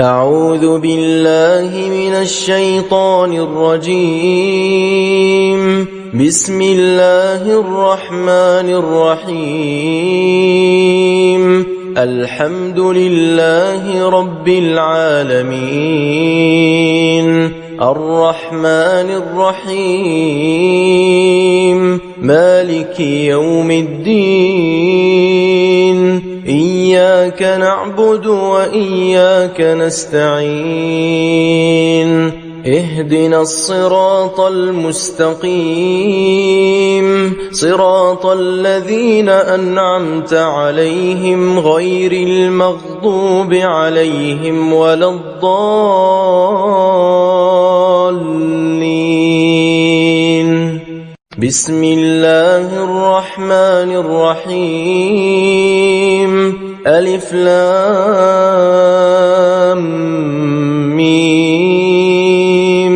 أعوذ بالله من الشيطان الرجيم. بسم الله الرحمن الرحيم. الحمد لله رب العالمين، الرحمن الرحيم، مالك يوم الدين، إياك نعبد وإياك نستعين، اهدنا الصراط المستقيم، صراط الذين أنعمت عليهم غير المغضوب عليهم ولا الضالين. بسم الله الرحمن الرحيم. ألف لام ميم.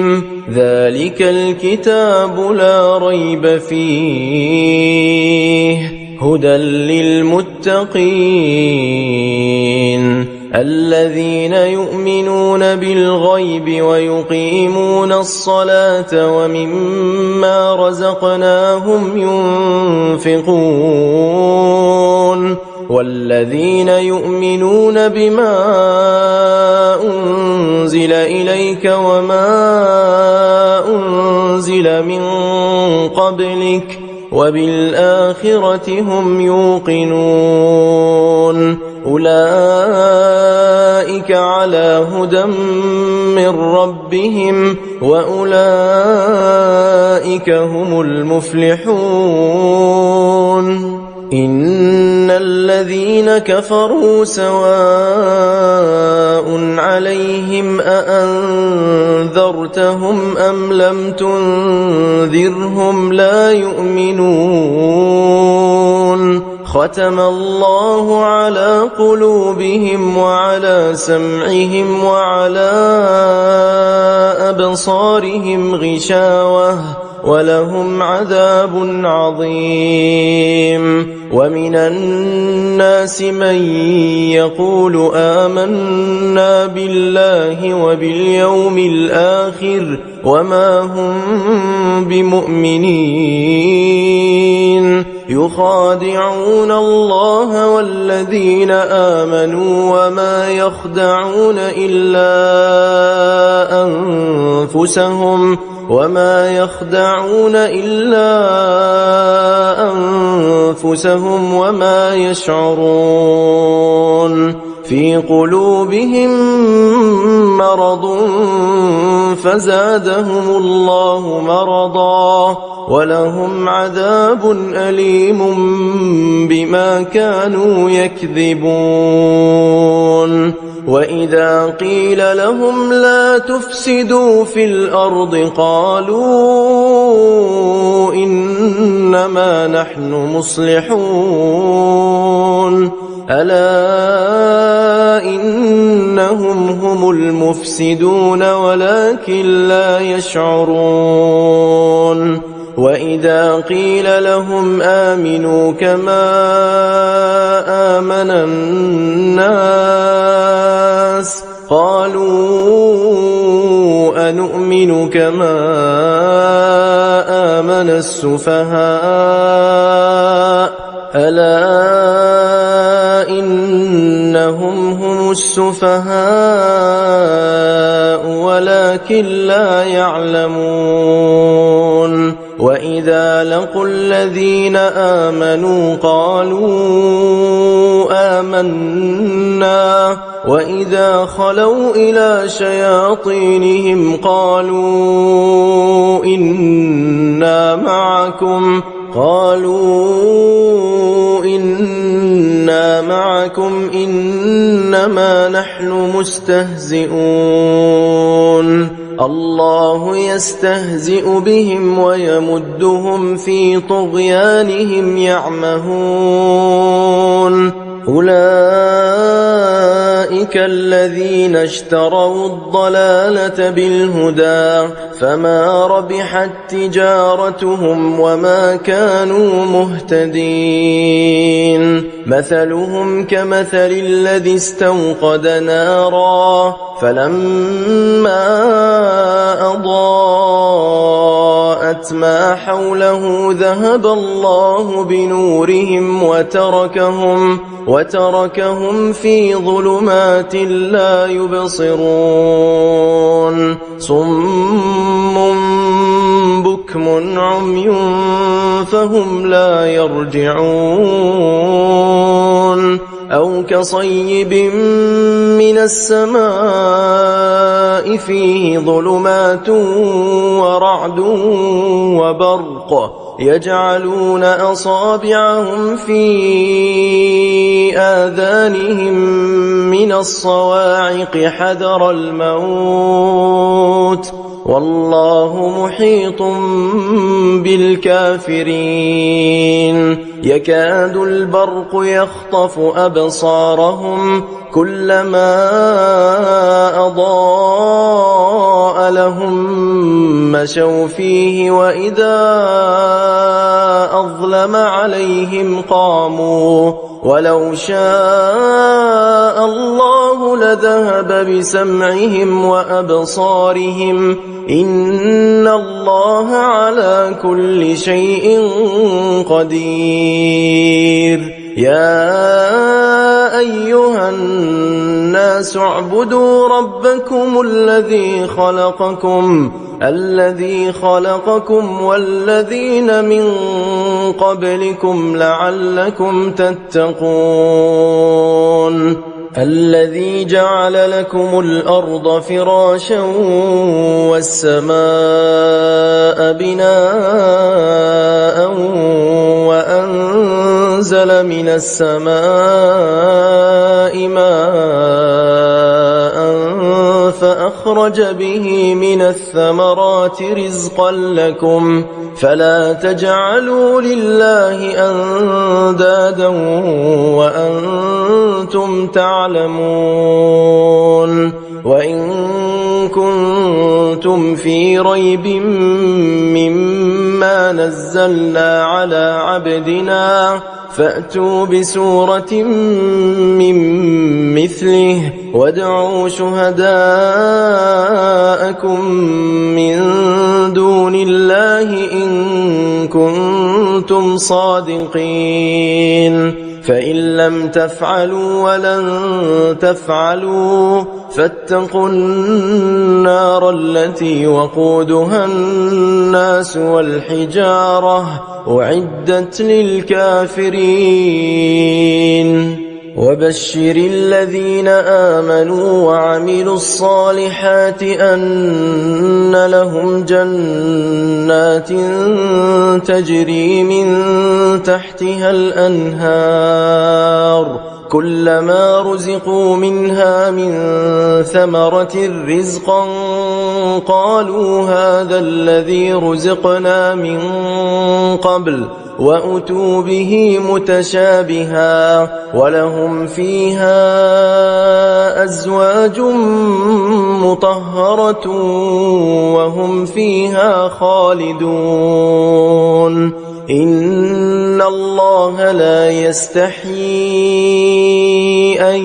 ذلك الكتاب لا ريب فيه، هدى للمتقين الذين يؤمنون بالغيب ويقيمون الصلاة ومما رزقناهم ينفقون، والذين يؤمنون بما أنزل إليك وما أنزل من قبلك وبالآخرة هم يوقنون، أولئك على هدى من ربهم وأولئك هم المفلحون. إن الذين كفروا سواء عليهم أأنذرتهم أم لم تنذرهم لا يؤمنون، ختم الله على قلوبهم وعلى سمعهم وعلى أبصارهم غشاوة ولهم عذاب عظيم. ومن الناس من يقول آمنا بالله وباليوم الآخر وما هم بمؤمنين، يخادعون الله والذين آمنوا وما يخدعون إلا أنفسهم وما يشعرون. في قلوبهم مرض فزادهم الله مرضا ولهم عذاب أليم بما كانوا يكذبون. وإذا قيل لهم لا تفسدوا في الأرض قالوا إنما نحن مصلحون، ألا إنهم هم المفسدون ولكن لا يشعرون. وإذا قيل لهم آمنوا كما آمن الناس قالوا أنؤمن كما آمن السفهاء، ألا إنهم هم السفهاء ولكن لا يعلمون. وإذا لقوا الذين آمنوا قالوا آمنا، وإذا خلوا إلى شياطينهم قالوا إنا معكم إنما نحن مستهزئون. الله يستهزئ بهم ويمدهم في طغيانهم يعمهون. أولئك أولئك الذين اشتروا الضلالة بالهدى فما ربحت تجارتهم وما كانوا مهتدين مثلهم كمثل الذي استوقد نارا فلما أضاءت ما حوله ذهب الله بنورهم وتركهم في ظلمات لا يبصرون صم بكم عمي فهم لا يرجعون أو كصيب من السماء فيه ظلمات ورعد وبرق يجعلون أصابعهم في آذانهم من الصواعق حذر الموت والله محيط بالكافرين يكاد البرق يخطف أبصارهم كلما أضاء لهم مشوا فيه وإذا أظلم عليهم قاموا ولو شاء الله لذهب بسمعهم وأبصارهم إن الله على كل شيء قدير يا أيها الناس اعبدوا ربكم الذي خلقكم والذين من قبلكم لعلكم تتقون الذي جعل لكم الأرض فراشا والسماء بناء وأنزل من السماء ماء فأخرج به من الثمرات رزقا لكم فلا تجعلوا لله أندادا وأنتم تعلمون وإن كنتم في ريب مما نزلنا على عبدنا فأتوا بسورة من مثله وادعوا شهداءكم من دون الله إن كنتم صادقين فإن لم تفعلوا ولن تفعلوا فاتقوا النار التي وقودها الناس والحجارة أعدت للكافرين وبشر الذين آمنوا وعملوا الصالحات أن لهم جنات تجري من تحتها الأنهار كلما رزقوا منها من ثمرة رزقا قالوا هذا الذي رزقنا من قبل وأتوا به متشابها ولهم فيها أزواج مطهرة وهم فيها خالدون إن الله لا يستحيي أن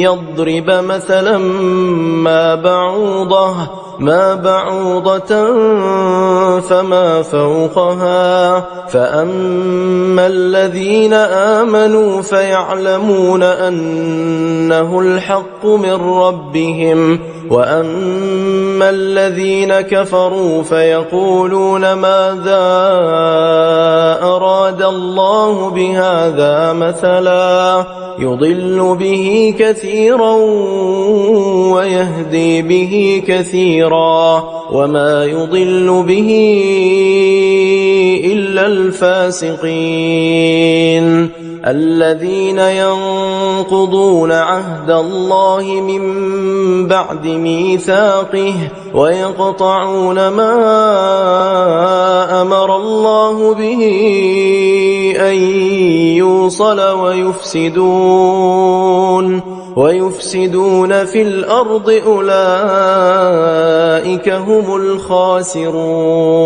يضرب مثلا ما بعوضة فما فوقها فأما الذين آمنوا فيعلمون أنه الحق من ربهم وأما الذين كفروا فيقولون ماذا أراد الله بهذا مثلا يضل به كثيرا ويهدي به كثيرا وما يضل به إلا الفاسقين الذين ينقضون عهد الله من بعد ميثاقه ويقطعون ما أمر الله به ويفسدون في الأرض أولئك هم الخاسرون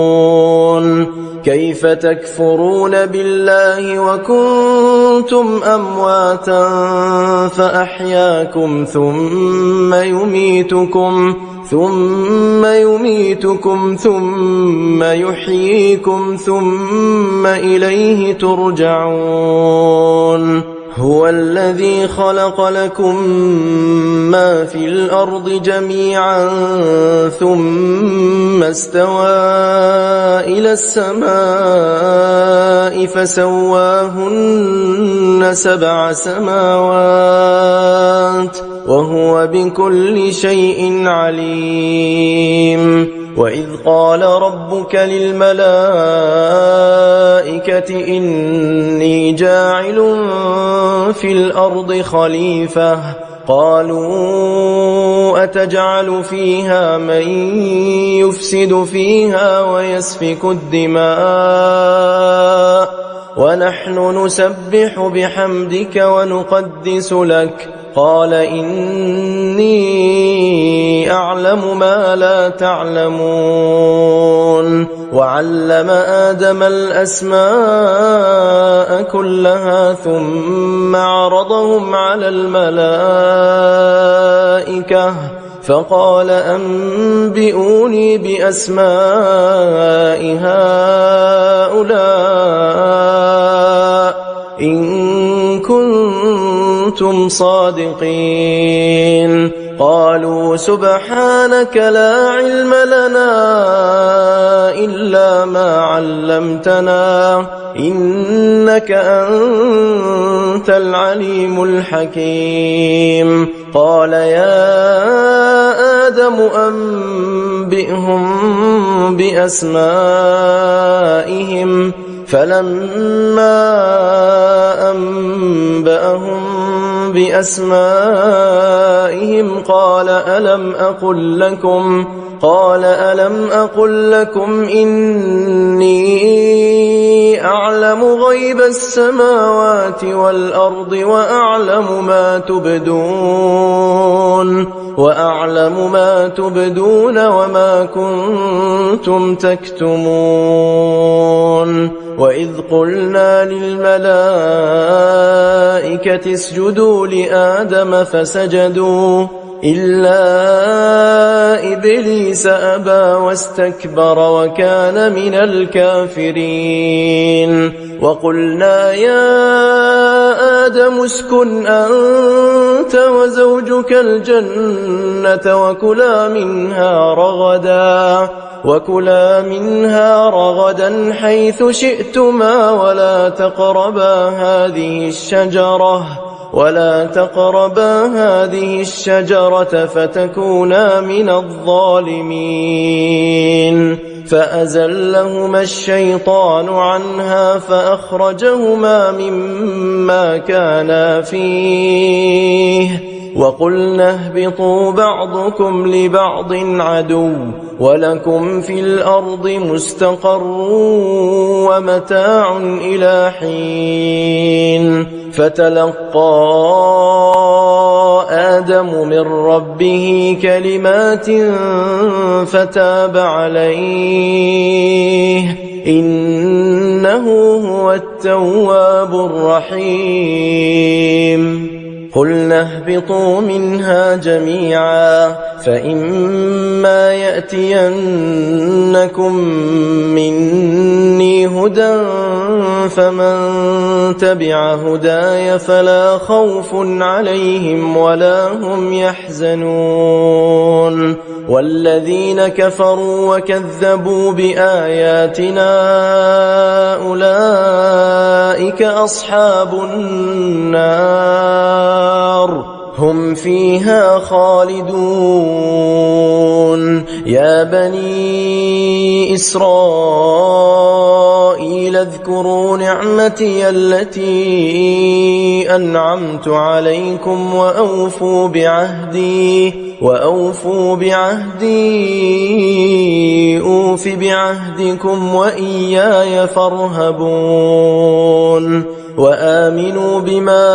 كيف تكفرون بالله وكنتم أمواتا فأحياكم ثم يميتكم ثم يحييكم ثم إليه ترجعون هو الذي خلق لكم ما في الأرض جميعا ثم استوى إلى السماء فسواهن 7 سماوات وهو بكل شيء عليم وإذ قال ربك للملائكة إني جاعل في الأرض خليفة قالوا أتجعل فيها من يفسد فيها ويسفك الدماء ونحن نسبح بحمدك ونقدس لك قال إني أعلم ما لا تعلمون وعلم آدم الأسماء كلها ثم عرضهم على الملائكة فقال أنبئوني بأسماء هؤلاء إن كنتم صادقين قالوا سبحانك لا علم لنا إلا ما علمتنا إنك أنت العليم الحكيم قال يا آدم أنبئهم بأسمائهم فلما أنبأهم بأسمائهم قال ألم أقل لكم إني أعلم غيب السماوات والأرض وأعلم ما تبدون وما كنتم تكتمون وإذ قلنا للملائكة اسجدوا لآدم فسجدوا إلا إبليس أبى واستكبر وكان من الكافرين وقلنا يا آدم اسكن أنت وزوجك الجنة وكلا منها رغدا حيث شئتما ولا تقربا هذه الشجرة فتكونا من الظالمين فأزلهما الشيطان عنها فأخرجهما مما كانا فيه وقلنا اهبطوا بعضكم لبعض عدو ولكم في الأرض مستقر ومتاع إلى حين فتلقى آدم من ربه كلمات فتاب عليه إنه هو التواب الرحيم قلنا اهبطوا منها جميعا فإما يأتينكم مني هدى فمن تبع هداي فلا خوف عليهم ولا هم يحزنون والذين كفروا وكذبوا بآياتنا أولئك أصحاب النار هم فيها خالدون يا بني إسرائيل اذكروا نعمتي التي أنعمت عليكم وأوفوا بعهدي أوف بعهدكم وإياي فارهبون وآمنوا بما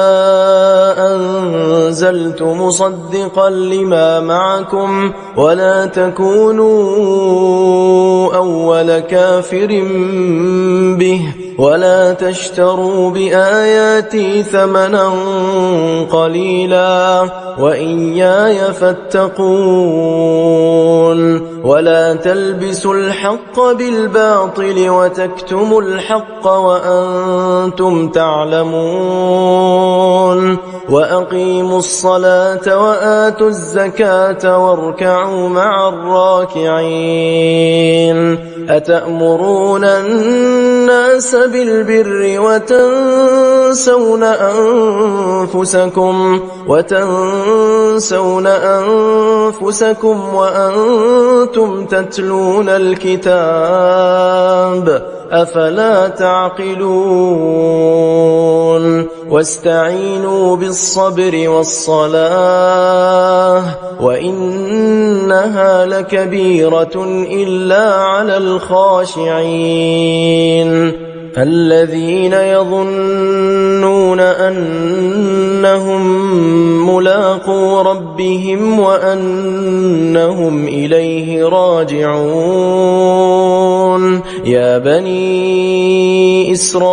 أنزلت مصدقا لما معكم ولا تكونوا أول كافر به ولا تشتروا بآياتي ثمنا قليلا وإياي فاتقون ولا تلبسوا الحق بالباطل وتكتموا الحق وأنتم تعلمون وأقيموا الصلاة وآتوا الزكاة واركعوا مع الراكعين أتأمرون الناس بالبر وتنسون أنفسكم وأنتم تتلون الكتاب أفلا تعقلون واستعينوا بالصبر والصلاة وإنها لكبيرة إلا على الخاشعين الذين يظنون أنهم ملاقو ربهم وأنهم إليه راجعون يا بني إسرائيل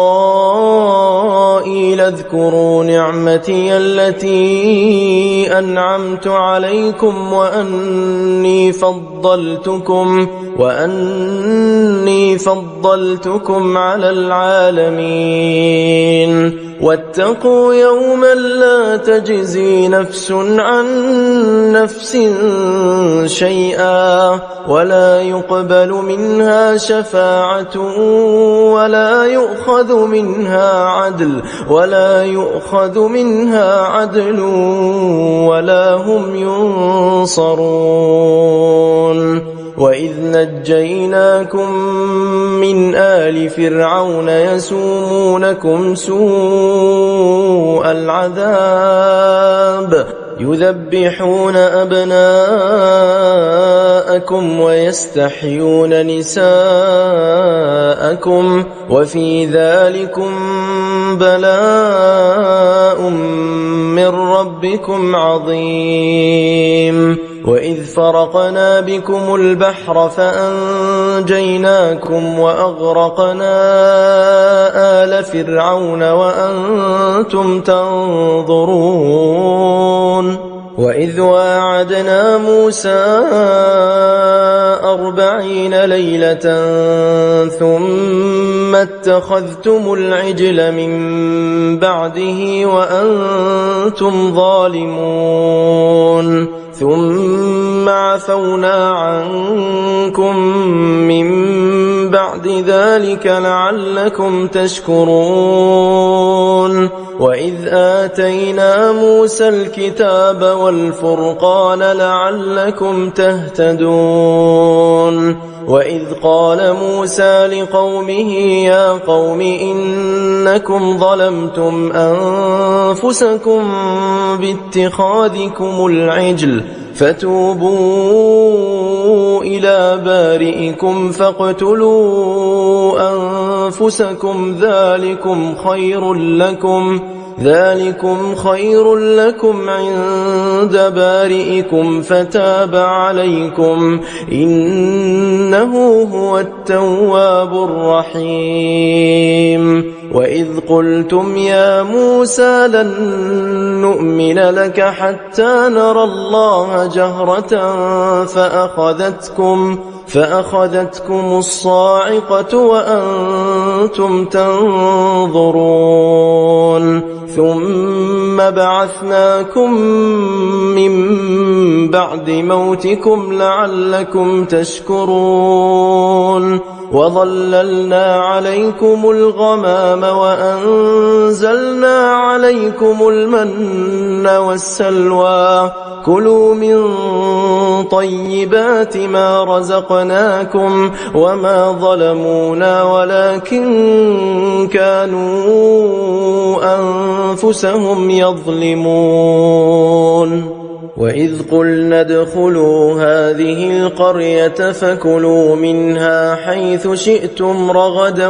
اذكروا نعمتي التي أنعمت عليكم وأني فضلتكم على العالمين واتقوا يوما لا تجزي نفس عن نفس شيئا ولا يقبل منها شفاعة ولا يؤخذ منها عدل ولا هم ينصرون وإذ نجيناكم من آل فرعون يسومونكم سوء العذاب يذبحون أبناءكم ويستحيون نساءكم وفي ذلكم بلاء من ربكم عظيم وإذ فرقنا بكم البحر فأنجيناكم وأغرقنا آل فرعون وأنتم تنظرون وإذ واعدنا موسى 40 ليلة ثم اتخذتم العجل من بعده وأنتم ظالمون ثم عفونا عنكم من بعد ذلك لعلكم تشكرون وإذ آتينا موسى الكتاب والفرقان لعلكم تهتدون وإذ قال موسى لقومه يا قوم إنكم ظلمتم أنفسكم باتخاذكم العجل فتوبوا إلى بارئكم فاقتلوا أنفسكم ذلكم خير لكم عند بارئكم فتاب عليكم إنه هو التواب الرحيم وإذ قلتم يا موسى لن نؤمن لك حتى نرى الله جهرة فأخذتكم الصاعقة وأنتم تنظرون ثم بعثناكم من بعد موتكم لعلكم تشكرون وظللنا عليكم الغمام وأنزلنا عليكم المن والسلوى كلوا من طيبات ما رزقناكم وما ظلمونا ولكن كانوا أنفسهم يظلمون وإذ قلنا ادخلوا هذه القرية فكلوا منها حيث شئتم رغدا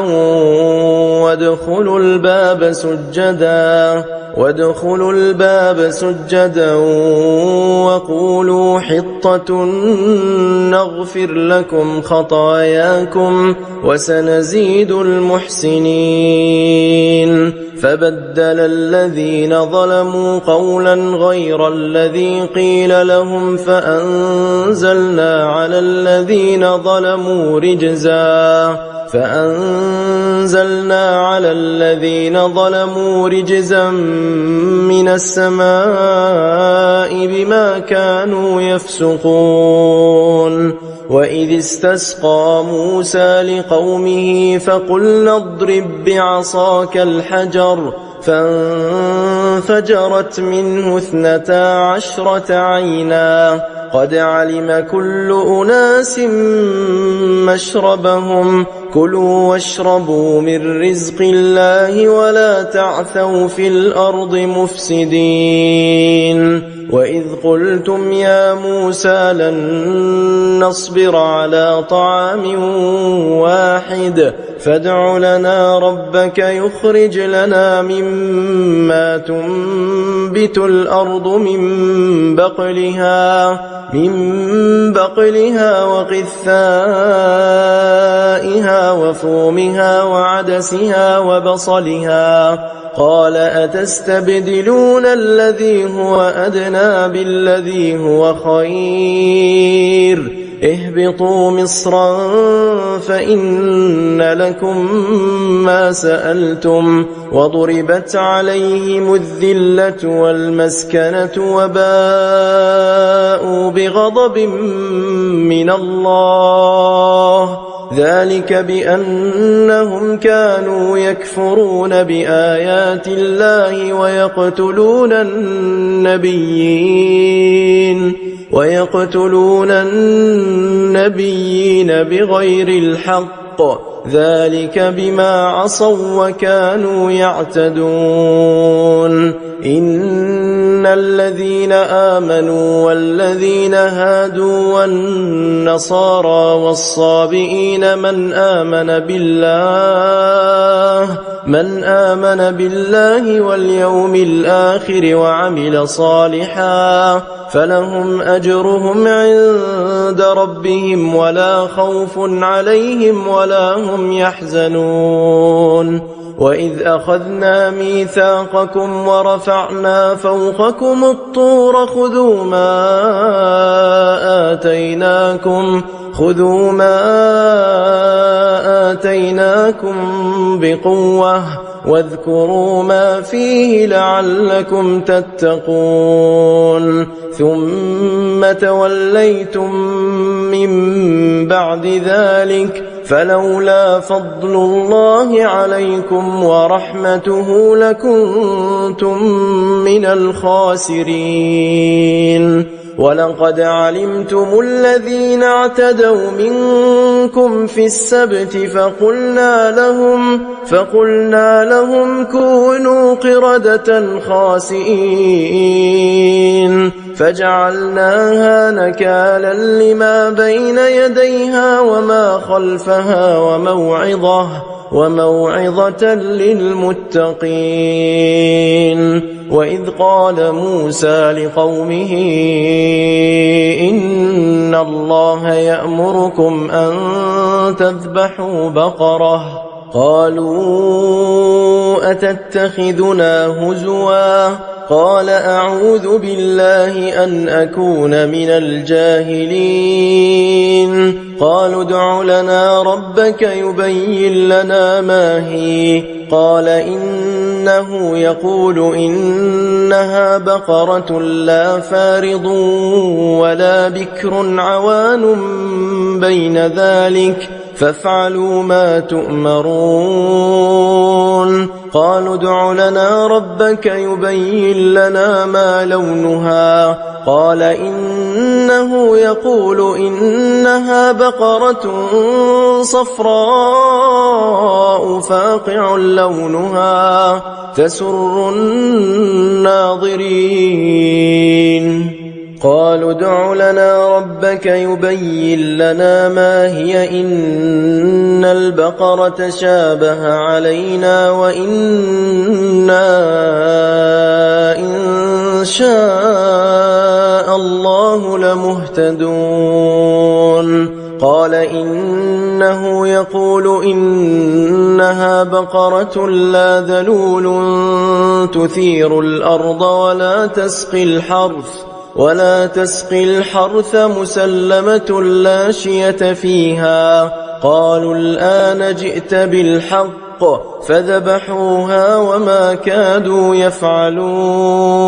وادخلوا الباب سجدا وقولوا حطة نغفر لكم خطاياكم وسنزيد المحسنين فبدل الذين ظلموا قولا غير الذي قيل لهم فأنزلنا على الذين ظلموا رجزا من السماء بما كانوا يفسقون وإذ استسقى موسى لقومه فقلنا اضرب بعصاك الحجر فانفجرت منه 12 عينا قد علم كل أناس مشربهم كلوا واشربوا من رزق الله ولا تعثوا في الأرض مفسدين وإذ قلتم يا موسى لن نصبر على طعام واحد فادع لنا ربك يخرج لنا مما تنبت الأرض من بقلها وقثائها وفومها وعدسها وبصلها قال أتستبدلون الذي هو أدنى بالذي هو خير اهبطوا مصرا فإن لكم ما سألتم وضربت عليهم الذلة والمسكنة وباءوا بغضب من الله ذلك بأنهم كانوا يكفرون بآيات الله ويقتلون النبيين بغير الحق ذلك بما عصوا وكانوا يعتدون إن الذين آمنوا والذين هادوا والنصارى والصابئين من آمن بالله واليوم الآخر وعمل صالحا فلهم أجرهم عند ربهم ولا خوف عليهم ولا هم يحزنون وإذ أخذنا ميثاقكم ورفعنا فوقكم الطور خذوا ما آتيناكم بقوة واذكروا ما فيه لعلكم تتقون ثم توليتم من بعد ذلك فلولا فضل الله عليكم ورحمته لكنتم من الخاسرين ولقد علمتم الذين اعتدوا منكم في السبت فقلنا لهم كونوا قردة خاسئين فجعلناها نكالا لما بين يديها وما خلفها وموعظة للمتقين وإذ قال موسى لقومه إن الله يأمركم أن تذبحوا بقرة قالوا أتتخذنا هزوا قال أعوذ بالله أن أكون من الجاهلين قالوا ادع لنا ربك يبين لنا ما هي قال إنه يقول إنها بقرة لا فارض ولا بكر عوان بين ذلك فافعلوا ما تؤمرون قالوا ادع لنا ربك يبين لنا ما لونها قال إنه يقول إنها بقرة صفراء فاقع لونها تسر الناظرين قالوا ادع لنا ربك يبين لنا ما هي إن البقرة شابه علينا وإنا إن شاء الله لمهتدون قال إنه يقول إنها بقرة لا ذلول تثير الأرض ولا تسقي الحرث مسلمة لا شية فيها قالوا الآن جئت بالحق فذبحوها وما كادوا يفعلون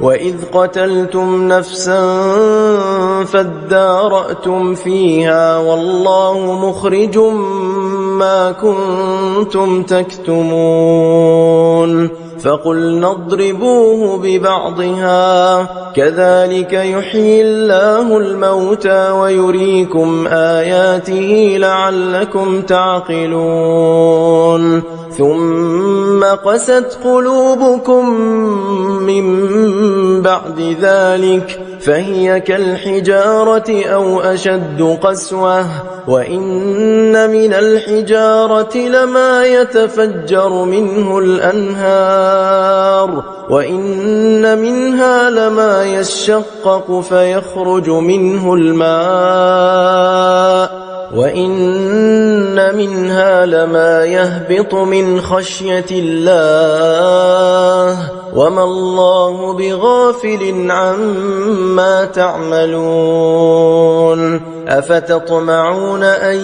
وإذ قتلتم نفسا فادارأتم فيها والله مخرج ما كنتم تكتمون فقلنا اضربوه ببعضها كذلك يحيي الله الموتى ويريكم آياته لعلكم تعقلون ثم قست قلوبكم من بعد ذلك فهي كالحجارة أو أشد قسوة وإن من الحجارة لما يتفجر منه الأنهار وإن منها لما يشقق فيخرج منه الماء وإن منها لما يهبط من خشية الله وما الله بغافل عما تعملون أفتطمعون أن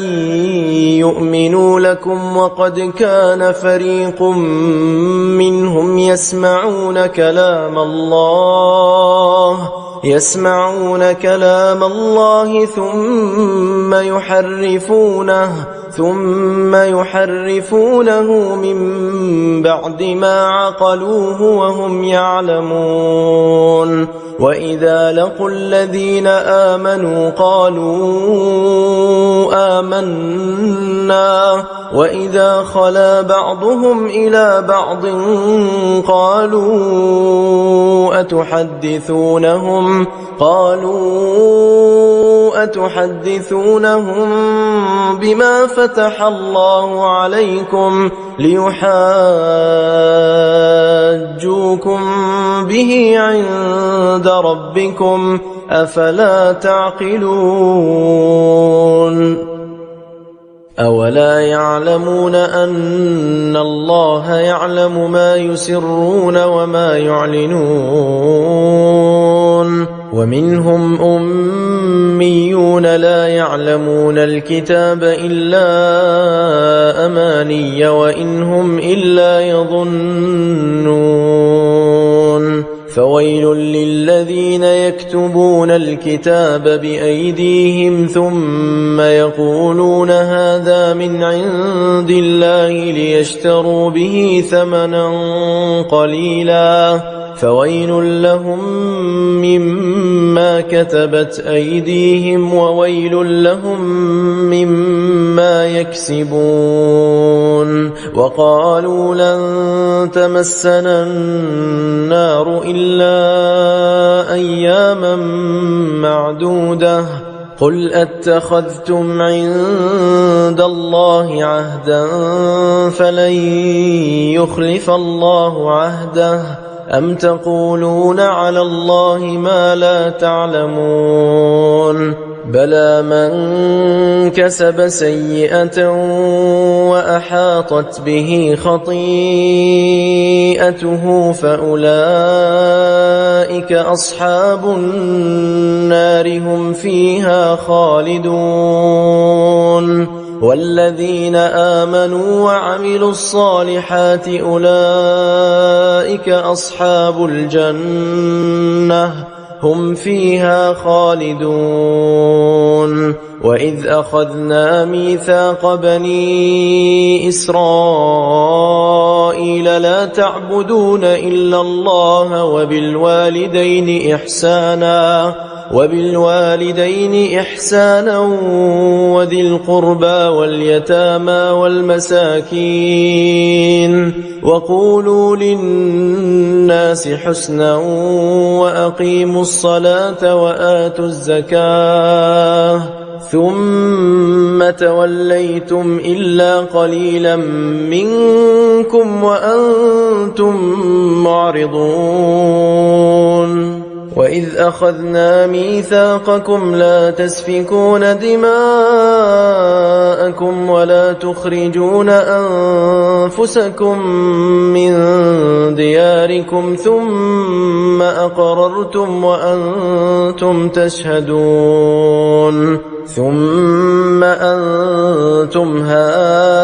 يؤمنوا لكم وقد كان فريق منهم يسمعون كلام الله ثم يحرفونه من بعد ما عقلوه وهم يعلمون وإذا لقوا الذين آمنوا قالوا آمنا وإذا خلا بعضهم إلى بعض قالوا أتحدثونهم بما فتح الله عليكم ليحاجوكم به عند ربكم أفلا تعقلون أولا يعلمون أن الله يعلم ما يسرون وما يعلنون ومنهم أميون لا يعلمون الكتاب إلا أماني وإن هم إلا يظنون فويل للذين يكتبون الكتاب بأيديهم ثم يقولون هذا من عند الله ليشتروا به ثمنا قليلا فويل لهم مما كتبت أيديهم وويل لهم مما يكسبون وقالوا لن تمسنا النار إلا أياما معدودة قل أتخذتم عند الله عهدا فلن يخلف الله عهده أم تقولون على الله ما لا تعلمون بلى من كسب سيئة وأحاطت به خطيئته فأولئك أصحاب النار هم فيها خالدون والذين آمنوا وعملوا الصالحات أولئك أصحاب الجنة هم فيها خالدون وإذ أخذنا ميثاق بني إسرائيل لا تعبدون إلا الله وبالوالدين إحسانا وبالوالدين إحسانا وذي القربى واليتامى والمساكين وقولوا للناس حسنا وأقيموا الصلاة وآتوا الزكاة ثم توليتم إلا قليلا منكم وأنتم معرضون وإذ أخذنا ميثاقكم لا تسفكون دماءكم ولا تخرجون أنفسكم من دياركم ثم أقررتم وأنتم تشهدون ثم أنتم هؤلاء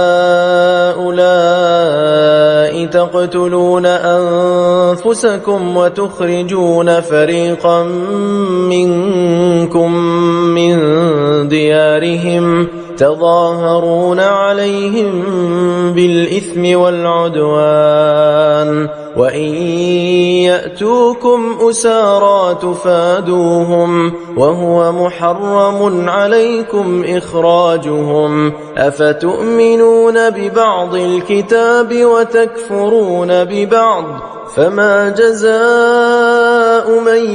تقتلون أنفسكم وتخرجون فريقا منكم من ديارهم تظاهرون عليهم بالإثم والعدوان وإن يأتوكم أسارى تفادوهم وهو محرم عليكم إخراجهم أفتؤمنون ببعض الكتاب وتكفرون ببعض فما جزاء من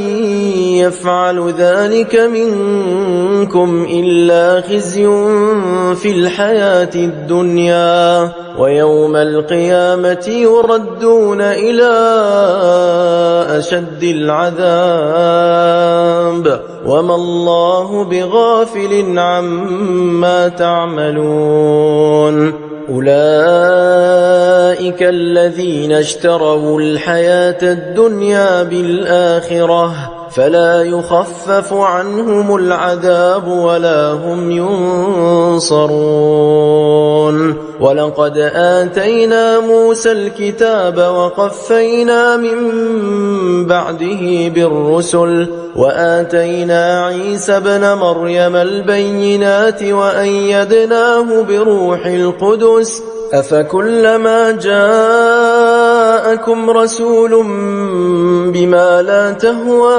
يفعل ذلك منكم إلا خزي في الحياة الدنيا ويوم القيامة يردون إلى أشد العذاب وما الله بغافل عما تعملون أولئك الذين اشتروا الحياة الدنيا بالآخرة فلا يخفف عنهم العذاب ولا هم ينصرون ولقد آتينا موسى الكتاب وقفينا من بعده بالرسل وآتينا عيسى ابن مريم البينات وأيدناه بروح القدس أفكلما جاءكم رسول بما لا تهوى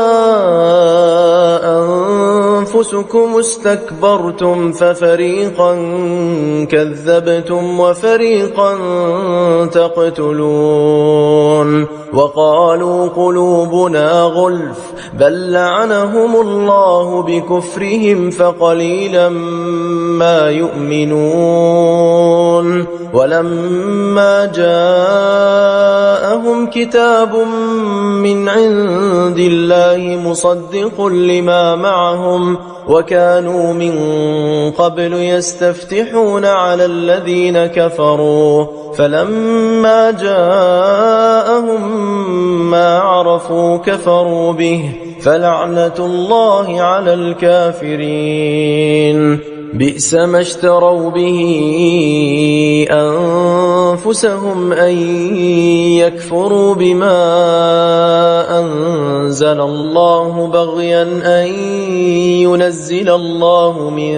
أنفسكم استكبرتم ففريقا كذبتم وفريقا تقتلون وقالوا قلوبنا غلف بل لعنهم الله بكفرهم فقليلا ما يؤمنون ولما جاءهم كتاب من عند الله مصدق لما معهم وكانوا من قبل يستفتحون على الذين كفروا فلما جاءهم ما عرفوا كفروا به فلعنة الله على الكافرين بئس ما اشتروا به أنفسهم أن يكفروا بما أنزل الله بغيا أن ينزل الله من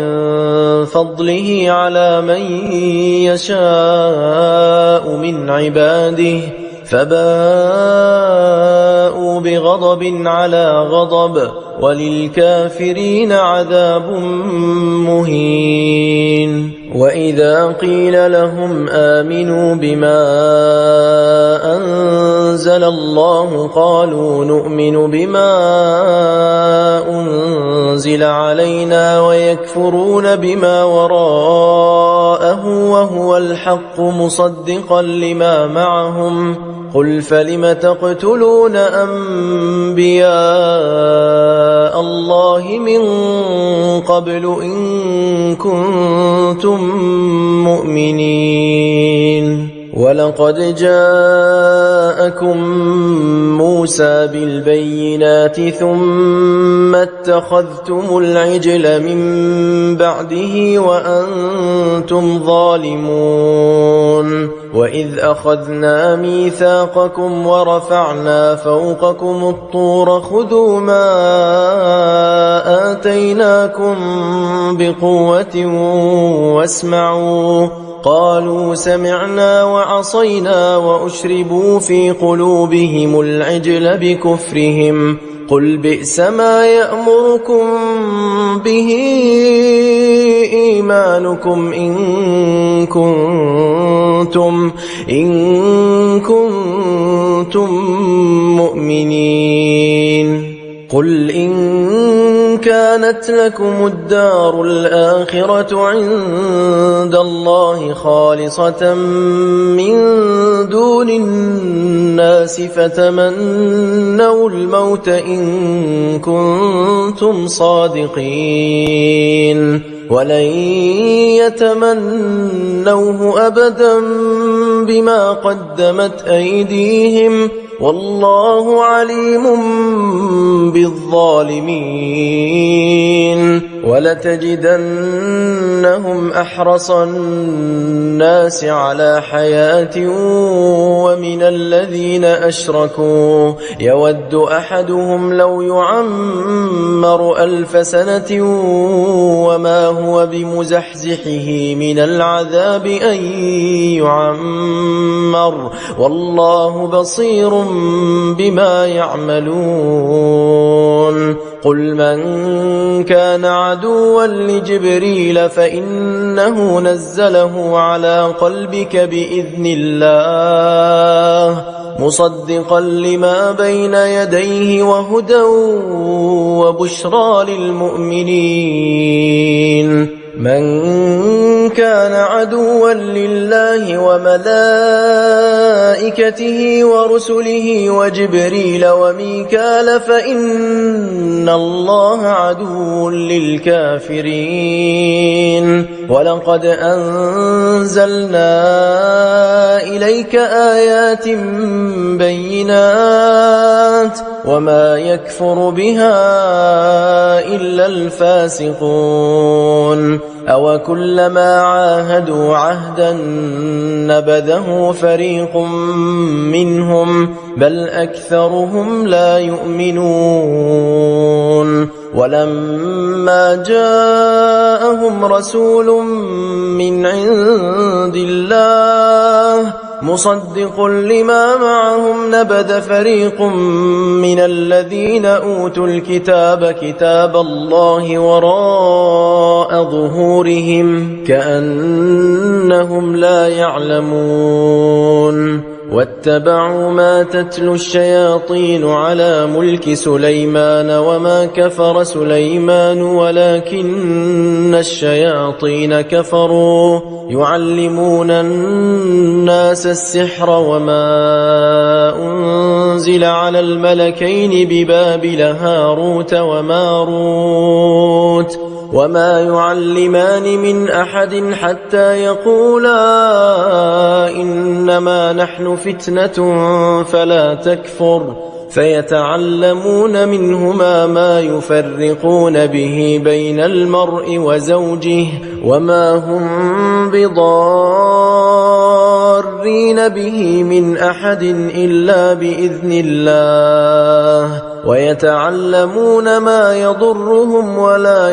فضله على من يشاء من عباده فباءوا بغضب على غضب وللكافرين عذاب مهين وإذا قيل لهم آمنوا بما أنزل الله قالوا نؤمن بما أنزل علينا ويكفرون بما وراءه وهو الحق مصدقا لما معهم قل فلم تقتلون أنبياء الله من قبل إن كنتم مؤمنين ولقد جاءكم موسى بالبينات ثم اتخذتم العجل من بعده وأنتم ظالمون وإذ أخذنا ميثاقكم ورفعنا فوقكم الطور خذوا ما آتيناكم بقوة واسمعوا قالوا سمعنا وعصينا وأشربوا في قلوبهم العجل بكفرهم قل بئس ما يأمركم به إيمانكم إن كنتم مؤمنين قل إن كانت لكم الدار الآخرة عند الله خالصة من دون الناس فتمنوا الموت إن كنتم صادقين ولن يتمنوه أبدا بما قدمت أيديهم والله عليم بالظالمين ولتجدنهم أحرص الناس على حياة ومن الذين أشركوا يود أحدهم لو يعمر 1000 سنة وما هو بمزحزحه من العذاب أن يعمر والله بصير بما يعملون قل من كان عدوا لجبريل فإنه نزله على قلبك بإذن الله مصدقا لما بين يديه وهدى وبشرى للمؤمنين من كان عدوا لله وملائكته ورسله وجبريل وميكال فإن الله عدو للكافرين ولقد أنزلنا إليك آيات بينات وما يكفر بها إلا الفاسقون أوكلما عاهدوا عهدا نبذه فريق منهم بل أكثرهم لا يؤمنون ولما جاءهم رسول من عند الله مصدق لما معهم نبذ فريق من الذين أوتوا الكتاب كتاب الله وراء ظهورهم كأنهم لا يعلمون واتبعوا ما تتلو الشياطين على ملك سليمان وما كفر سليمان ولكن الشياطين كفروا يعلمون الناس السحر وما أنزل على الملكين ببابل هاروت وماروت وما يعلمان من أحد حتى يقولا إنما نحن فتنة فلا تكفر فيتعلمون منهما ما يفرقون به بين المرء وزوجه وما هم بضارين به من أحد إلا بإذن الله ويتعلمون ما يضرهم ولا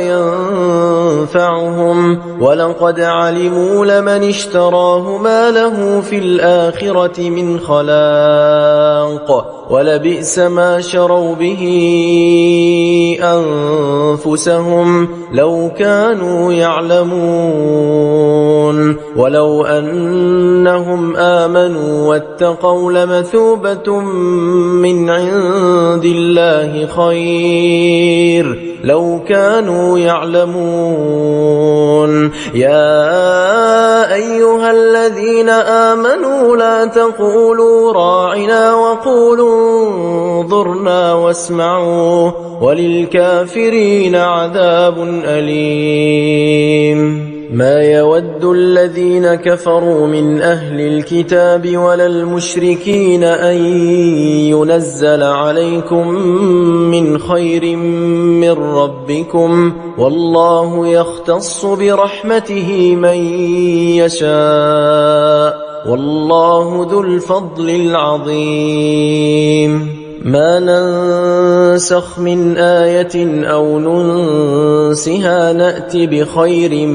ينفعهم ولقد علموا لمن اشتراه ما له في الآخرة من خلاق ولبئس ما شروا به أنفسهم لو كانوا يعلمون ولو أنهم آمنوا واتقوا لمثوبة من عند الله خير لو كانوا يعلمون يا أيها الذين آمنوا لا تقولوا راعنا وقولوا انظرنا واسمعوا وللكافرين عذاب أليم ما يود الذين كفروا من أهل الكتاب ولا المشركين أن ينزل عليكم من خير من ربكم والله يختص برحمته من يشاء والله ذو الفضل العظيم ما ننسخ من آية أو ننسها نأت بخير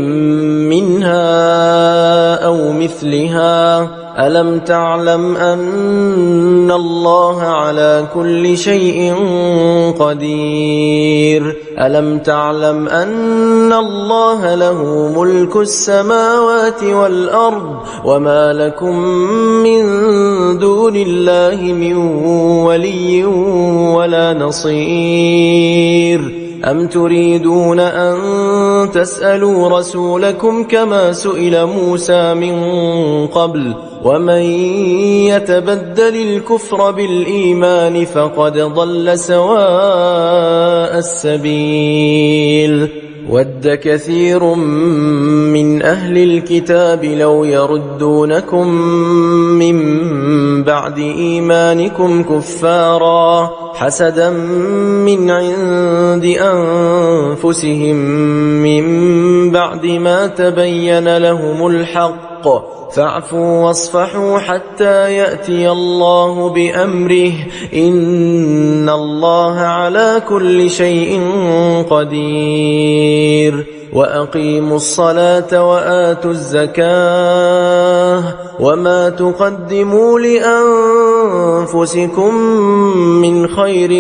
منها أو مثلها ألم تعلم أن الله على كل شيء قدير ألم تعلم أن الله له ملك السماوات والأرض وما لكم من دون الله من ولي ولا نصير أم تريدون أن تسألوا رسولكم كما سئل موسى من قبل ومن يتبدل الكفر بالإيمان فقد ضل سواء السبيل ود كثير من أهل الكتاب لو يردونكم من بعد إيمانكم كفارا حسدا من عند أنفسهم من بعد ما تبين لهم الحق فاعفوا واصفحوا حتى يأتي الله بأمره إن الله على كل شيء قدير وأقيموا الصلاة وآتوا الزكاة وما تقدموا لأنفسكم من خير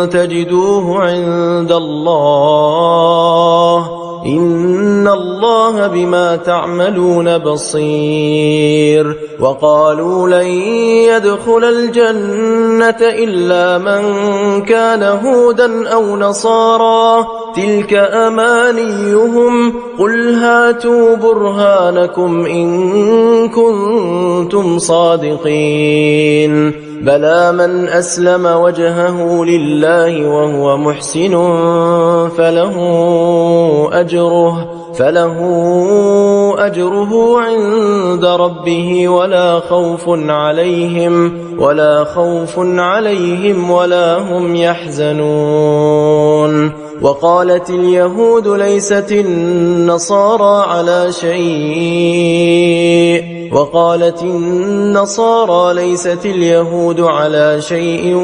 تجدوه عند الله إن الله بما تعملون بصير وقالوا لن يدخل الجنة إلا من كان هودا أو نصارى تلك أمانيهم قل هاتوا برهانكم إن كنتم صادقين بلى من أسلم وجهه لله وهو محسن فله أجره عند ربه ولا خوف عليهم ولا هم يحزنون وقالت اليهود ليست النصارى على شيء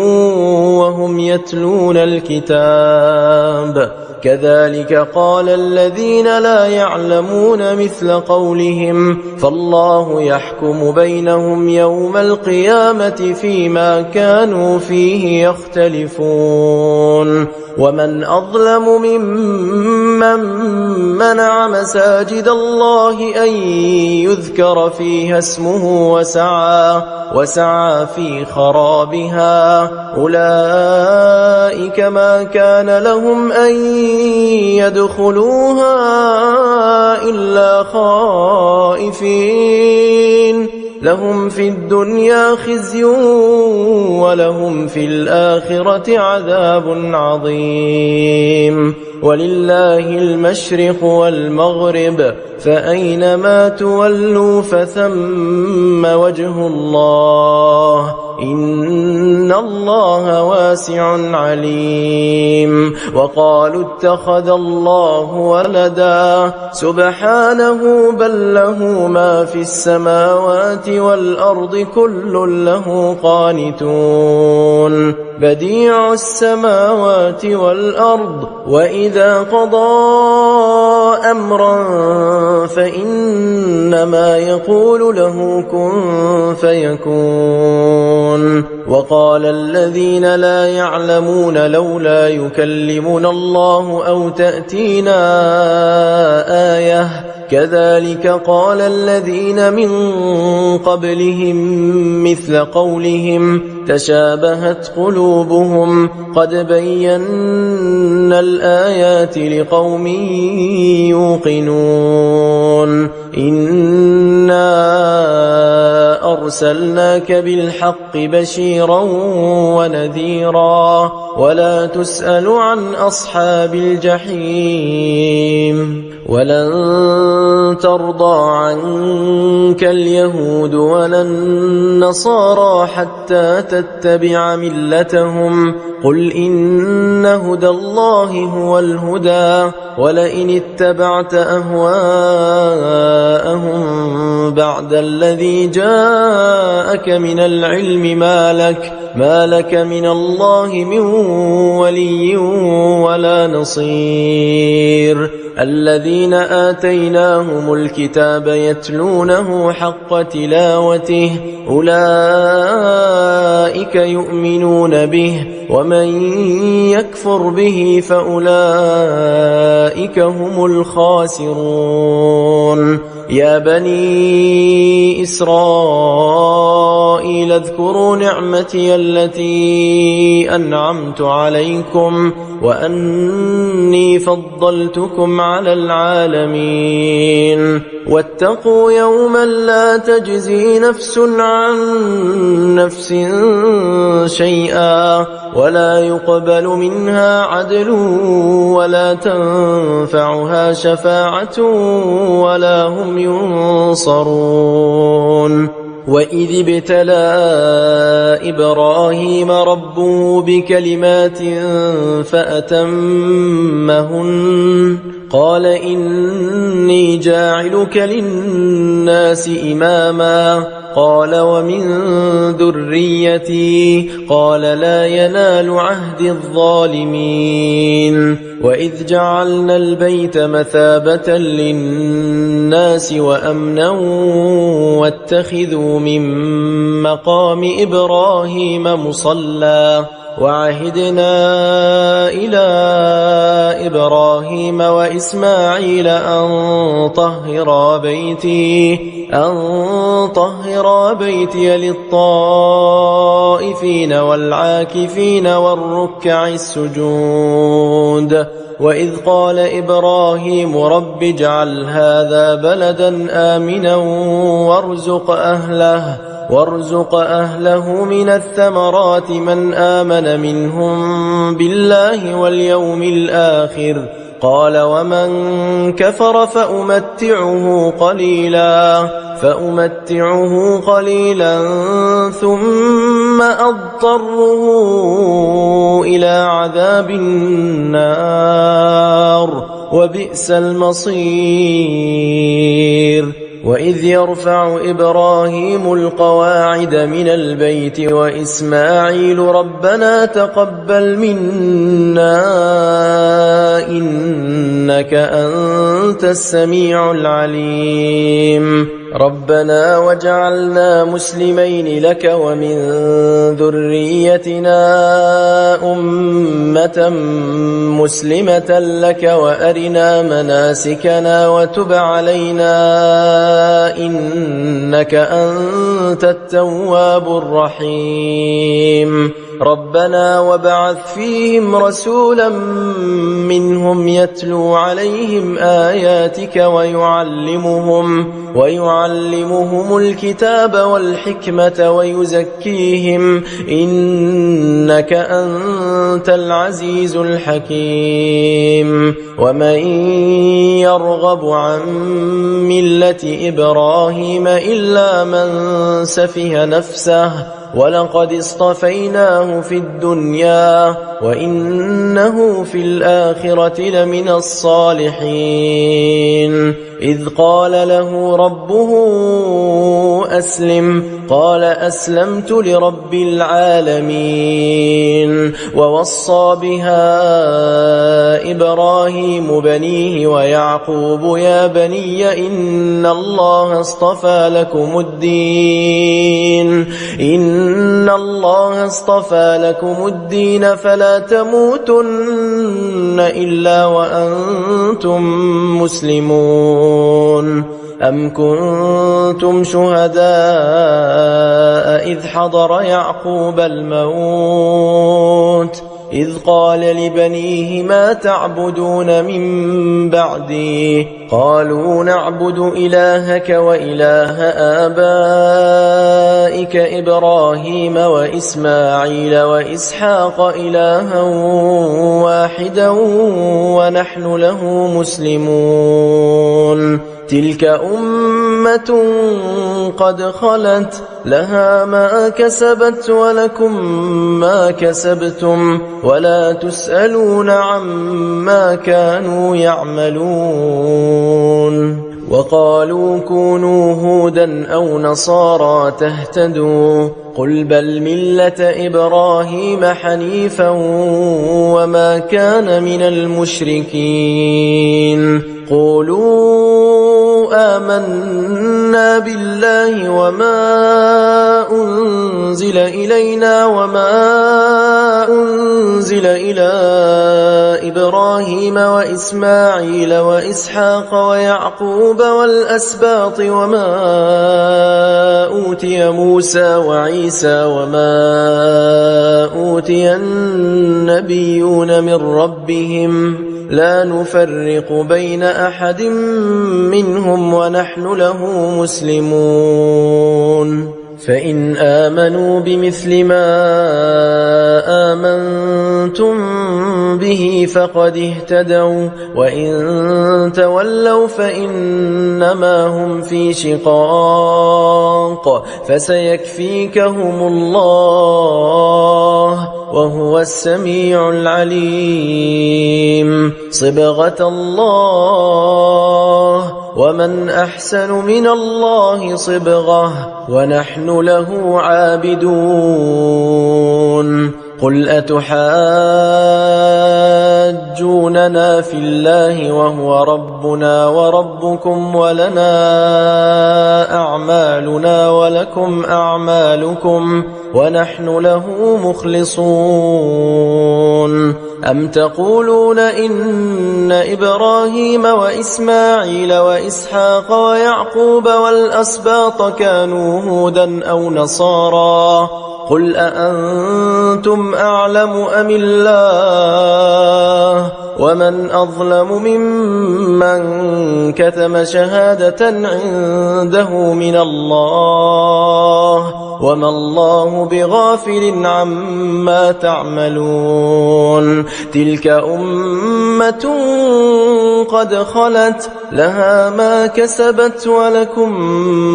وهم يتلون الكتاب كذلك قال الذين لا يعلمون مثل قولهم فالله يحكم بينهم يوم القيامة فيما كانوا فيه يختلفون ومن أظلم ممن منع مساجد الله أن يذكر فيها اسمه وسعى في خرابها أولئك ما كان لهم أن يدخلوها إلا خائفين لهم في الدنيا خزي ولهم في الآخرة عذاب عظيم ولله المشرق والمغرب فأينما تولوا فثم وجه الله إن الله واسع عليم وقالوا اتخذ الله ولدا سبحانه بل له ما في السماوات والأرض كل له قانتون بديع السماوات والأرض وإذا قضى أمرا فإنما يقول له كن فيكون وقال الذين لا يعلمون لولا يكلمنا الله أو تأتينا آية كذلك قال الذين من قبلهم مثل قولهم تشابهت قلوبهم قد بينا الآيات لقوم يوقنون إنا أرسلناك بالحق بشيرا ونذيرا ولا تسأل عن أصحاب الجحيم ولن ترضى عنك اليهود ولا النصارى حتى تتبع ملتهم قل إن هدى الله هو الهدى ولئن اتبعت أهواءهم بعد الذي جاءك جاءك من العلم ما لك من الله من ولي ولا نصير. الذين آتيناهم الكتاب يتلونه حق تلاوته أولئك يؤمنون به ومن يكفر به فأولئك هم الخاسرون. يا بني إسرائيل اذكروا نعمتي التي أنعمت عليكم وأني فضلتكم على العالمين. واتقوا يوما لا تجزي نفس عن نفس شيئا ولا يقبل منها عدل ولا تنفعها شفاعة ولا هم ينصرون. وإذ ابتلى إبراهيم ربه بكلمات فأتمهن قال إني جاعلك للناس إماما قال ومن ذريتي قال لا ينال عهد الظالمين. وإذ جعلنا البيت مثابة للناس وأمنا واتخذوا من مقام إبراهيم مصلى وعهدنا إلى إبراهيم وإسماعيل أن طهرا بيتي للطائفين والعاكفين والركع السجود. وإذ قال إبراهيم رب اجعل هذا بلدا آمنا وارزق أهله من الثمرات من آمن منهم بالله واليوم الآخر قال ومن كفر فأمتعه قليلا ثم أضطره إلى عذاب النار وبئس المصير. وإذ يرفع إبراهيم القواعد من البيت وإسماعيل ربنا تقبل منا إنك أنت السميع العليم. ربنا وجعلنا مسلمين لك ومن ذريتنا أمة مسلمة لك وأرنا مناسكنا وتب علينا إنك أنت التواب الرحيم. ربنا وابعث فيهم رسولا منهم يتلو عليهم آياتك ويعلمهم الكتاب والحكمة ويزكيهم إنك أنت العزيز الحكيم. ومن يرغب عن ملة إبراهيم إلا من سفه نفسه ولقد اصطفيناه في الدنيا وإنه في الآخرة لمن الصالحين. إذ قال له ربه أسلم قال أسلمت لرب العالمين. ووصى بها إبراهيم بنيه ويعقوب يا بني إن الله اصطفى لكم الدين فلا تموتن إلا وأنتم مسلمون. أم كنتم شهداء إذ حضر يعقوب الموت إذ قال لبنيه ما تعبدون من بعدي قالوا نعبد إلهك وإله آبائك إبراهيم وإسماعيل وإسحاق إلها واحدا ونحن له مسلمون. تلك أمة قد خلت لها ما كسبت ولكم ما كسبتم ولا تسألون عما كانوا يعملون. وقالوا كونوا هودا أو نصارى تهتدوا قل بل ملة إبراهيم حنيفا وما كان من المشركين قولوا آمنا بالله وما أنزل إلينا وما أنزل إلى إبراهيم وإسماعيل وإسحاق ويعقوب والأسباط وما أوتي موسى وعيسى وما أوتي النبيون من ربهم لا نفرق بين أحد منهم ونحن له مسلمون فإن آمنوا بمثل ما آمنتم به فقد اهتدوا وإن تولوا فإنما هم في شقاق فسيكفيكهم الله وهو السميع العليم صبغة الله ومن أحسن من الله صبغة ونحن له عابدون قل أتحاجوننا في الله وهو ربنا وربكم ولنا أعمالنا ولكم أعمالكم ونحن له مخلصون أم تقولون إن إبراهيم وإسماعيل وإسحاق ويعقوب والأسباط كانوا هودا أو نصارى قل أأنتم أعلم أم الله ومن أظلم ممن كتم شهادة عنده من الله وما الله بغافل عما تعملون تلك أمة قد خلت لها ما كسبت ولكم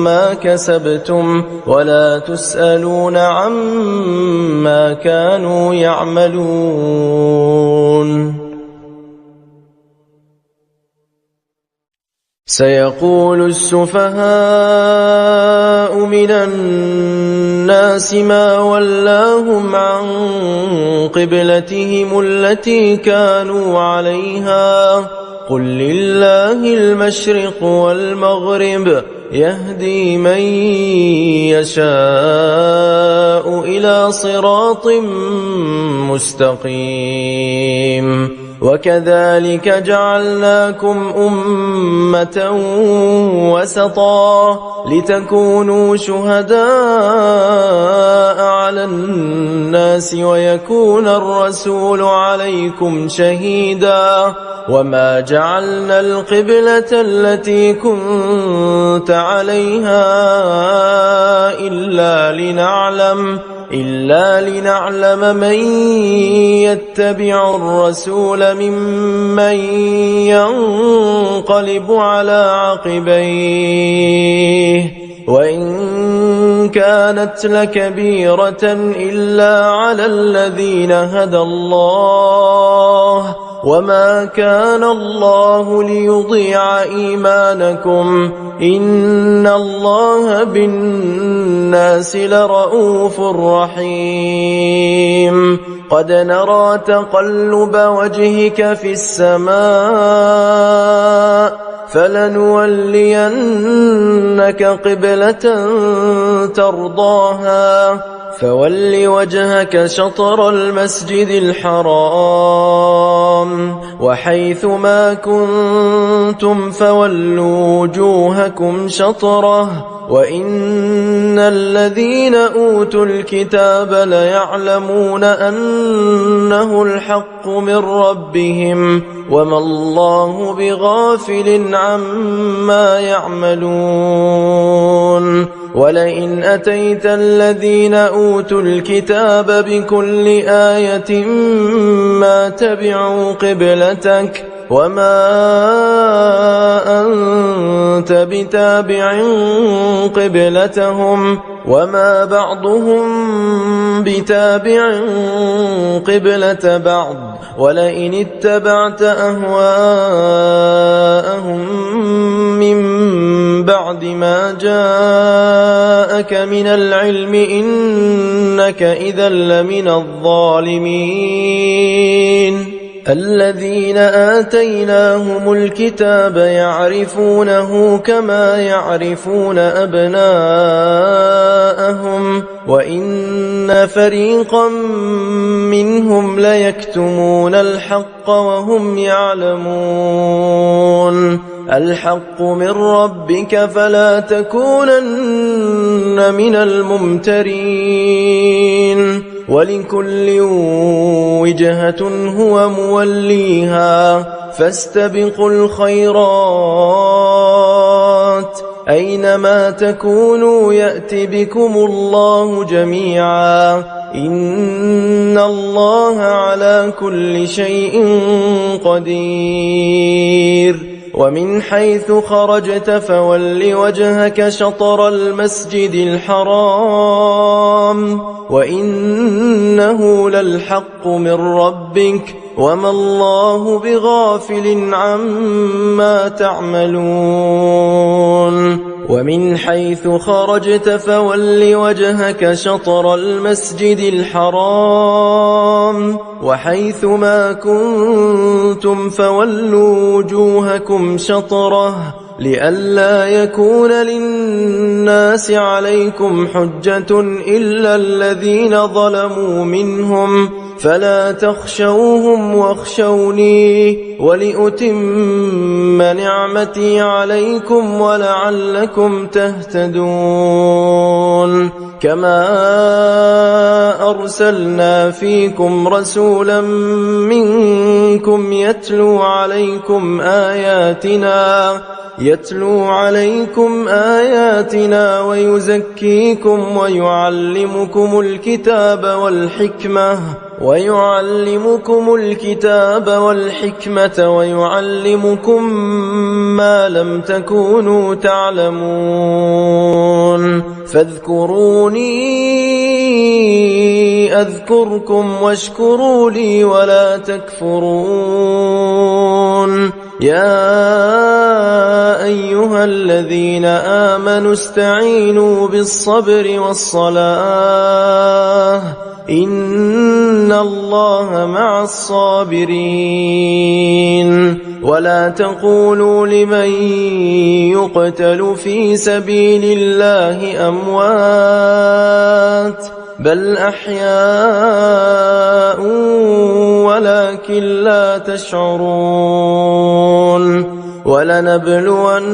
ما كسبتم ولا تسألون عما كانوا يعملون سيقول السفهاء من الناس ما ولاهم عن قبلتهم التي كانوا عليها قل لله المشرق والمغرب يهدي من يشاء إلى صراط مستقيم وكذلك جعلناكم أمة وسطا لتكونوا شهداء على الناس ويكون الرسول عليكم شهيدا وما جعلنا القبلة التي كنت عليها إلا لنعلم من يتبع الرسول ممن ينقلب على عقبيه وإن كانت لكبيرة إلا على الذين هدى الله وما كان الله ليضيع إيمانكم إن الله بالناس لرؤوف رحيم قد نرى تقلب وجهك في السماء فلنولينك قبلة ترضاها فول وجهك شطر المسجد الحرام وحيث ما كنتم فولوا وجوهكم شطره وإن الذين أوتوا الكتاب ليعلمون أنه الحق من ربهم وما الله بغافل عما يعملون ولئن أتيت الذين أوتوا الكتاب بكل آية ما تبعوا قبلتك وما أنت بتابع قبلتهم وما بعضهم بتابع قبلة بعض ولئن اتبعت أهواءهم من بعد ما جاءك من العلم إنك إذا لمن الظالمين الذين آتيناهم الكتاب يعرفونه كما يعرفون أبناءهم وإن فريقا منهم ليكتمون الحق وهم يعلمون الحق من ربك فلا تكونن من الممترين ولكل وجهة هو موليها فاستبقوا الخيرات أينما تكونوا يأت بكم الله جميعا إن الله على كل شيء قدير ومن حيث خرجت فول وجهك شطر المسجد الحرام وإنه للحق من ربك وما الله بغافل عما تعملون ومن حيث خرجت فول وجهك شطر المسجد الحرام وحيث ما كنتم فولوا وجوهكم شطره لئلا يكون للناس عليكم حجة إلا الذين ظلموا منهم فلا تخشوهم واخشوني ولأتم نعمتي عليكم ولعلكم تهتدون كما أرسلنا فيكم رسولا منكم يتلو عليكم آياتنا ويزكيكم ويعلمكم الكتاب والحكمة ويعلمكم ما لم تكونوا تعلمون فاذكروني أذكركم واشكروا لي ولا تكفرون يا أيها الذين آمنوا استعينوا بالصبر والصلاة إن الله مع الصابرين ولا تقولوا لمن يقتل في سبيل الله أموات بل أحياء ولكن لا تشعرون ولنبلونكم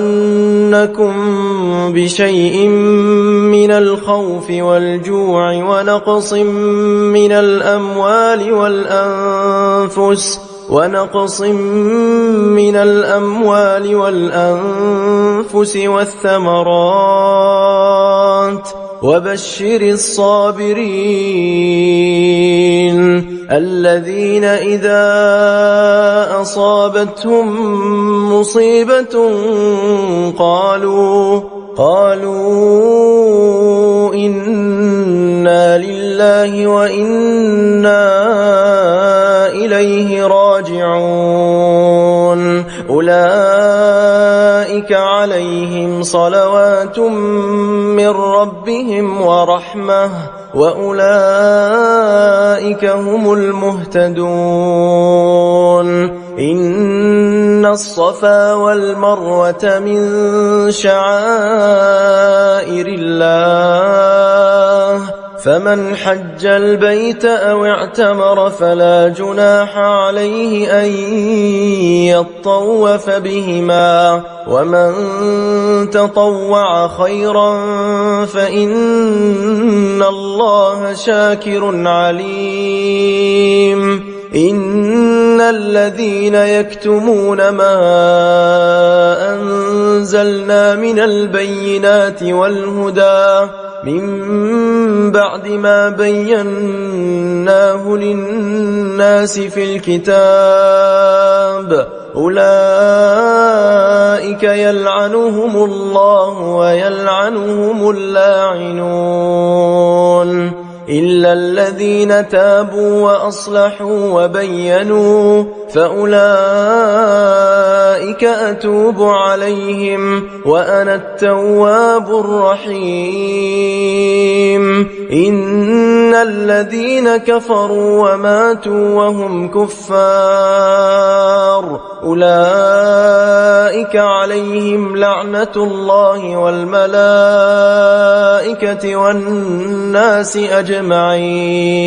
بشيء من الخوف والجوع ونقص من الأموال والأنفس والثمرات وبشر الصابرين الذين إذا أصابتهم مصيبة قالوا إنا لله وإنا إليه راجعون أولئك عليهم صلوات من ربهم ورحمة وأولئك هم المهتدون إن الصفا والمروة من شعائر الله فمن حج البيت أو اعتمر فلا جناح عليه أن يطوف بهما ومن تطوع خيرا فإن الله شاكر عليم إن الذين يكتمون ما أنزلنا من البينات والهدى من بعد ما بيناه للناس في الكتاب أولئك يلعنهم الله ويلعنهم اللاعنون إلا الذين تابوا وأصلحوا وبينوا فأولئك أولئك أتوب عليهم وأنا التواب الرحيم. إن الذين كفروا وماتوا وهم كفار أولئك عليهم لعنة الله والملائكة والناس أجمعين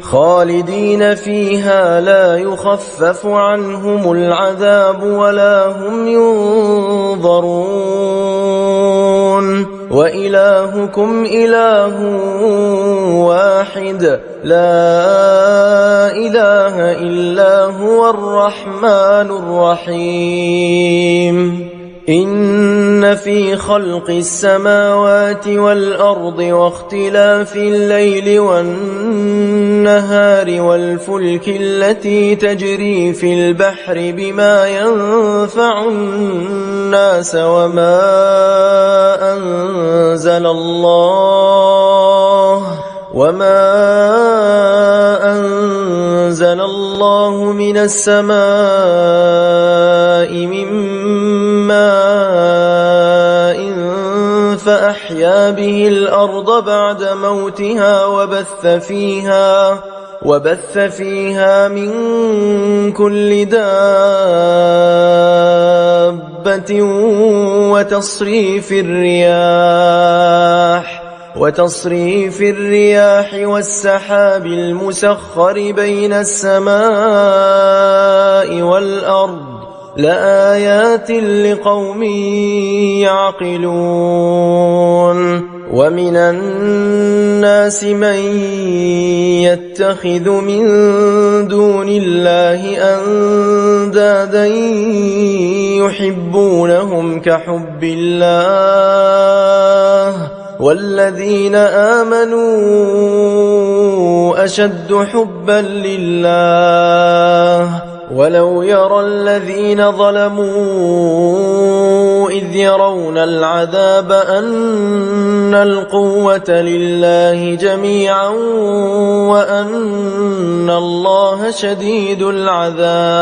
خالدين فيها لا يخفف عنهم العذاب ولا هم ينظرون. وإلهكم إله واحد لا إله إلا هو الرحمن الرحيم. إن في خلق السماوات والأرض واختلاف الليل والنهار والفلك التي تجري في البحر بما ينفع الناس وما أنزل الله من السماء من ماء فأحيا به الأرض بعد موتها وبث فيها من كل دابة وتصريف الرياح والسحاب المسخر بين السماء والأرض لآيات لقوم يعقلون. ومن الناس من يتخذ من دون الله أندادا يحبونهم كحب الله والذين آمنوا أشد حبا لله. ولو يرى الذين ظلموا إذ يرون العذاب أن القوة لله جميعا وأن الله شديد العذاب.